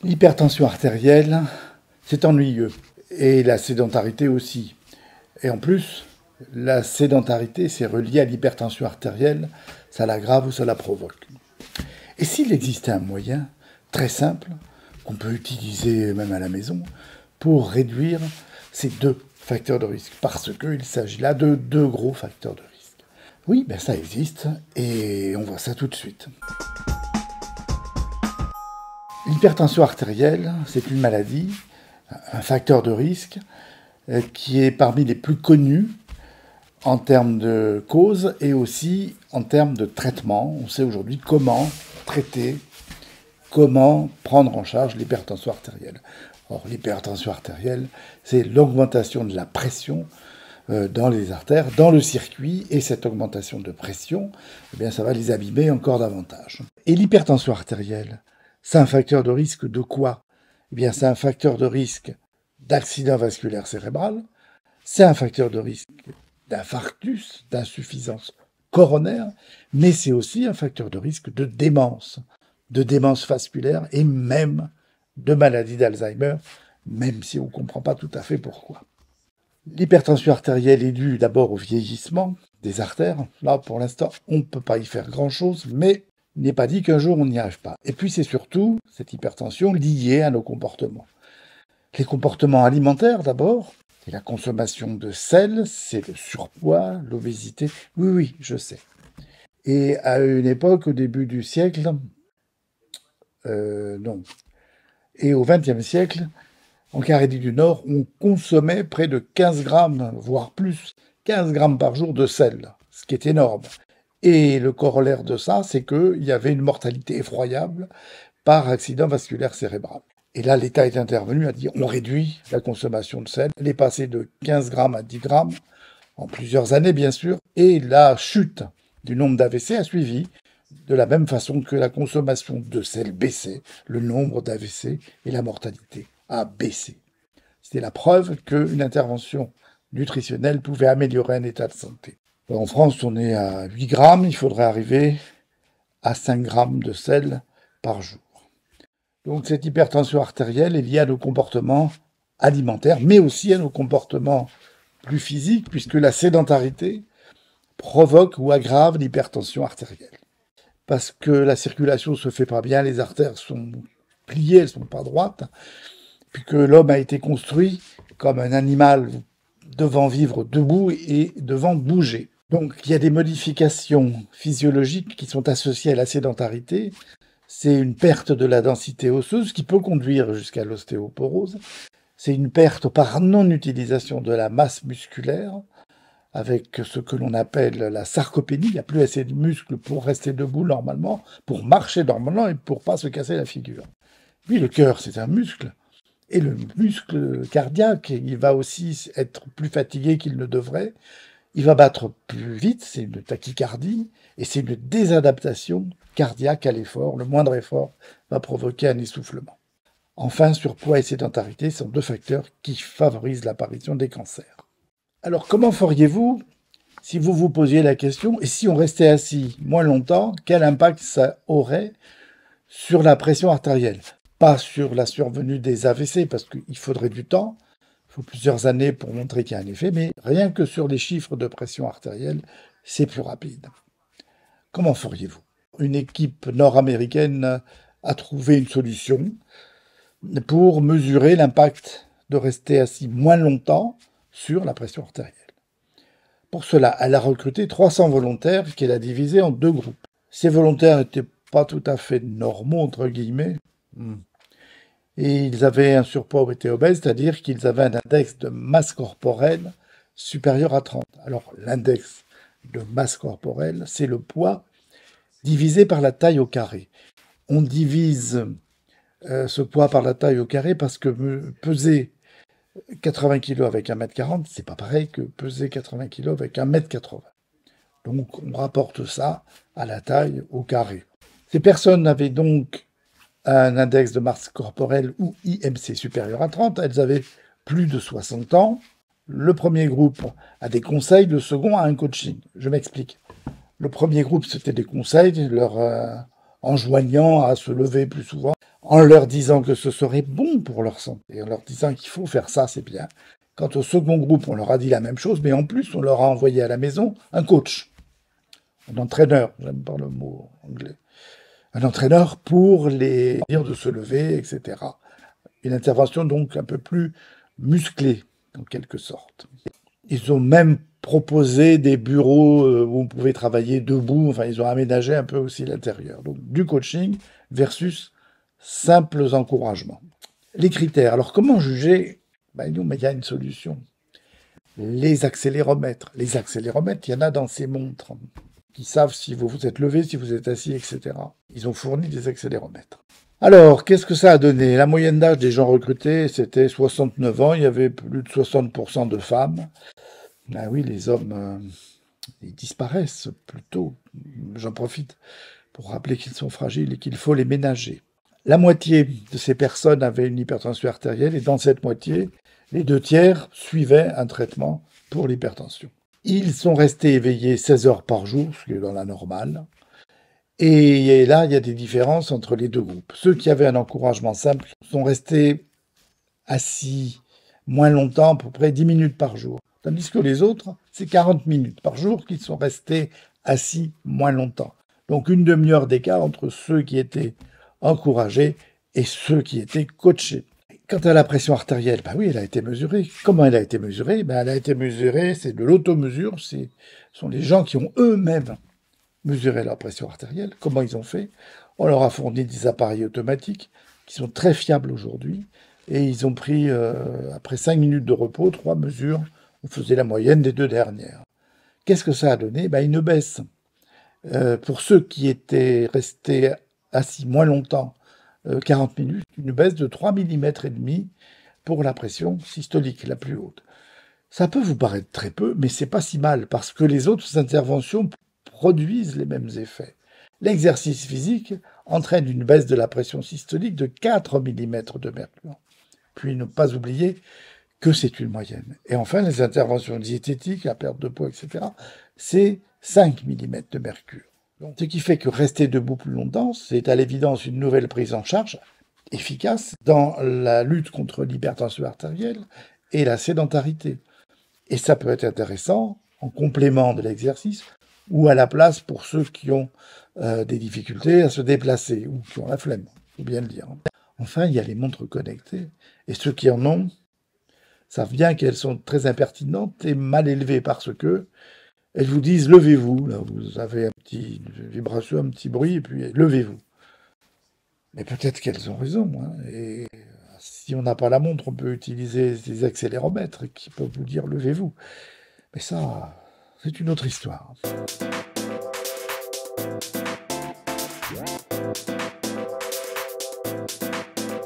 L'hypertension artérielle, c'est ennuyeux. Et la sédentarité aussi. Et en plus, la sédentarité, c'est relié à l'hypertension artérielle, ça l'aggrave ou ça la provoque. Et s'il existait un moyen très simple, qu'on peut utiliser même à la maison, pour réduire ces deux facteurs de risque, parce qu'il s'agit là de deux gros facteurs de risque. Oui, ben ça existe, et on voit ça tout de suite. L'hypertension artérielle, c'est une maladie, un facteur de risque, qui est parmi les plus connus en termes de cause et aussi en termes de traitement. On sait aujourd'hui comment traiter, comment prendre en charge l'hypertension artérielle. Or, l'hypertension artérielle, c'est l'augmentation de la pression dans les artères, dans le circuit, et cette augmentation de pression, eh bien, ça va les abîmer encore davantage. Et l'hypertension artérielle, c'est un facteur de risque de quoi? Eh bien, c'est un facteur de risque d'accident vasculaire cérébral, c'est un facteur de risque d'infarctus, d'insuffisance coronaire, mais c'est aussi un facteur de risque de démence vasculaire et même de maladie d'Alzheimer, même si on ne comprend pas tout à fait pourquoi. L'hypertension artérielle est due d'abord au vieillissement des artères. Là, pour l'instant, on ne peut pas y faire grand-chose, mais il n'est pas dit qu'un jour on n'y arrive pas. Et puis c'est surtout cette hypertension liée à nos comportements. Les comportements alimentaires d'abord, c'est la consommation de sel, c'est le surpoids, l'obésité. Oui, je sais. Et à une époque, au début du siècle, et au XXe siècle, en Carélie du Nord, on consommait près de 15 grammes, voire plus, 15 grammes par jour de sel, ce qui est énorme. Et le corollaire de ça, c'est qu'il y avait une mortalité effroyable par accident vasculaire cérébral. Et là, l'État est intervenu, a dit on réduit la consommation de sel. Elle est passée de 15 grammes à 10 grammes, en plusieurs années bien sûr, et la chute du nombre d'AVC a suivi, de la même façon que la consommation de sel baissait, le nombre d'AVC et la mortalité a baissé. C'était la preuve qu'une intervention nutritionnelle pouvait améliorer un état de santé. En France, on est à 8 grammes, il faudrait arriver à 5 grammes de sel par jour. Donc cette hypertension artérielle est liée à nos comportements alimentaires, mais aussi à nos comportements plus physiques, puisque la sédentarité provoque ou aggrave l'hypertension artérielle. Parce que la circulation ne se fait pas bien, les artères sont pliées, elles ne sont pas droites, puis que l'homme a été construit comme un animal devant vivre debout et devant bouger. Donc il y a des modifications physiologiques qui sont associées à la sédentarité. C'est une perte de la densité osseuse qui peut conduire jusqu'à l'ostéoporose. C'est une perte par non-utilisation de la masse musculaire, avec ce que l'on appelle la sarcopénie. Il n'y a plus assez de muscles pour rester debout normalement, pour marcher normalement et pour ne pas se casser la figure. Puis le cœur, c'est un muscle. Et le muscle cardiaque, il va aussi être plus fatigué qu'il ne devrait. Il va battre plus vite, c'est une tachycardie, et c'est une désadaptation cardiaque à l'effort. Le moindre effort va provoquer un essoufflement. Enfin, surpoids et sédentarité sont deux facteurs qui favorisent l'apparition des cancers. Alors, comment feriez-vous si vous vous posiez la question, et si on restait assis moins longtemps, quel impact ça aurait sur la pression artérielle? Pas sur la survenue des AVC, parce qu'il faudrait du temps, il faut plusieurs années pour montrer qu'il y a un effet, mais rien que sur les chiffres de pression artérielle, c'est plus rapide. Comment feriez-vous? Une équipe nord-américaine a trouvé une solution pour mesurer l'impact de rester assis moins longtemps sur la pression artérielle. Pour cela, elle a recruté 300 volontaires qu'elle a divisés en deux groupes. Ces volontaires n'étaient pas tout à fait normaux, entre guillemets, et ils avaient un surpoids ou étaient obèses, c'est-à-dire qu'ils avaient un index de masse corporelle supérieur à 30. Alors, l'index de masse corporelle, c'est le poids divisé par la taille au carré. On divise ce poids par la taille au carré parce que peser 80 kg avec 1m40, c'est pas pareil que peser 80 kg avec 1m80. Donc, on rapporte ça à la taille au carré. Ces personnes avaient donc un index de masse corporelle ou IMC supérieur à 30, elles avaient plus de 60 ans. Le premier groupe a des conseils, le second a un coaching. Je m'explique. Le premier groupe, c'était des conseils, leur enjoignant à se lever plus souvent. en leur disant que ce serait bon pour leur santé, en leur disant qu'il faut faire ça, c'est bien. Quant au second groupe, on leur a dit la même chose, mais en plus, on leur a envoyé à la maison un coach, un entraîneur, j'aime pas le mot anglais, un entraîneur pour les dire de se lever, etc. Une intervention donc un peu plus musclée, en quelque sorte. Ils ont même proposé des bureaux où on pouvait travailler debout, enfin ils ont aménagé un peu aussi l'intérieur. Donc du coaching versus simples encouragements. Les critères. Alors comment juger? Il y a une solution. Les accéléromètres. Les accéléromètres, il y en a dans ces montres qui savent si vous vous êtes levé, si vous êtes assis, etc. Ils ont fourni des accéléromètres. Alors, qu'est-ce que ça a donné? La moyenne d'âge des gens recrutés, c'était 69 ans. Il y avait plus de 60% de femmes. Ben oui, les hommes, ils disparaissent plutôt. J'en profite pour rappeler qu'ils sont fragiles et qu'il faut les ménager. La moitié de ces personnes avaient une hypertension artérielle et dans cette moitié, les 2 tiers suivaient un traitement pour l'hypertension. Ils sont restés éveillés 16 heures par jour, ce qui est dans la normale. Et là, il y a des différences entre les deux groupes. Ceux qui avaient un encouragement simple sont restés assis moins longtemps, à peu près 10 minutes par jour. Tandis que les autres, c'est 40 minutes par jour qu'ils sont restés assis moins longtemps. Donc une demi-heure d'écart entre ceux qui étaient encouragés et ceux qui étaient coachés. Quant à la pression artérielle, oui, elle a été mesurée. Comment elle a été mesurée? Elle a été mesurée, c'est de l'automesure, ce sont les gens qui ont eux-mêmes mesuré leur pression artérielle. Comment ils ont fait? On leur a fourni des appareils automatiques qui sont très fiables aujourd'hui. Et ils ont pris, après 5 minutes de repos, 3 mesures. On faisait la moyenne des 2 dernières. Qu'est-ce que ça a donné? Une baisse. Pour ceux qui étaient restés assis moins longtemps, 40 minutes, une baisse de 3,5 mm pour la pression systolique la plus haute. Ça peut vous paraître très peu, mais c'est pas si mal, parce que les autres interventions produisent les mêmes effets. L'exercice physique entraîne une baisse de la pression systolique de 4 mm de mercure. Puis ne pas oublier que c'est une moyenne. Et enfin, les interventions diététiques, la perte de poids, etc., c'est 5 mm de mercure. Donc, ce qui fait que rester debout plus longtemps, c'est à l'évidence une nouvelle prise en charge efficace dans la lutte contre l'hypertension artérielle et la sédentarité. Et ça peut être intéressant en complément de l'exercice ou à la place pour ceux qui ont des difficultés à se déplacer ou qui ont la flemme, il faut bien le dire. Enfin, il y a les montres connectées. Et ceux qui en ont savent bien qu'elles sont très impertinentes et mal élevées parce que elles vous disent « levez-vous ». Là, vous avez une vibration, un petit bruit, et puis « levez-vous ». Mais peut-être qu'elles ont raison. Et si on n'a pas la montre, on peut utiliser des accéléromètres qui peuvent vous dire « levez-vous ». Mais ça, c'est une autre histoire.